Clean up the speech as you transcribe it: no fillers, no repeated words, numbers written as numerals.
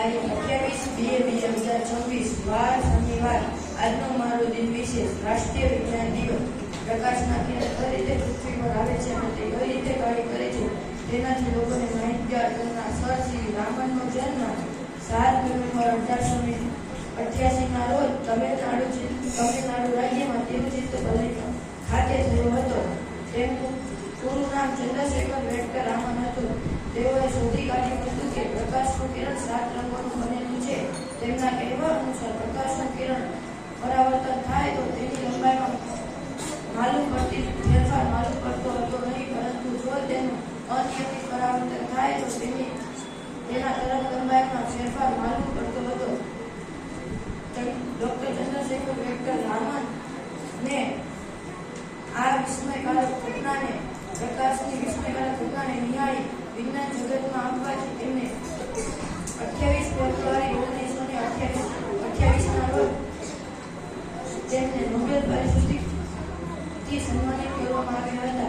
28/2/2026 વાર શનિવાર આજનો મારો દિન વિશેષ રાષ્ટ્રીય વિજ્ઞાન દિવસ. પ્રકાશના કિરણ કઈ રીતે પૃથ્વી પર આવે છે અને તે કઈ રીતે કાર્ય કરે છે તેનાથી લોકોને માહિતગાર કરનાર સર શ્રી રામનનો જન્મ 7 નવેમ્બર 1888 ના રોજ તમિલનાડુ રાજ્યમાં તિરુચિત્તપલ્લી ખાતે થયો હતો. તેમનું પૂરું નામ ચંદ્રશેખર વેંકટ રામન હતું. તેઓએ શોધી કાઢ્યું હતું કે પ્રકાશનું કિરણ 7 રંગોનું બનેલું છે. તેમના કહેવા અનુસાર પ્રકાશનું કિરણ પરાવર્તન થાય તો તેની લંબાઈમાં ફેરફાર માલુમ પડતો હતો નહીં, પરંતુ જો તેનું અનિયમિત પરાવર્તન થાય તો તેના તરંગ લંબાઈમાં ફેરફાર માલુમ પડતો હતો. ડોક્ટર ચંદ્રશેખર વેંકટ રામન ને આ વિસ્મયકારક ઘટનાને પ્રકાશની વિસ્મયકારક ઘટનાને નિહાળી વિજ્ઞાન જગતમાં આપવાથી તેમને 28 ફેબ્રુઆરી 1928 ના રોજ તેમને નોબેલ પારિતોષિકથી સન્માનિત કરવામાં આવ્યા હતા.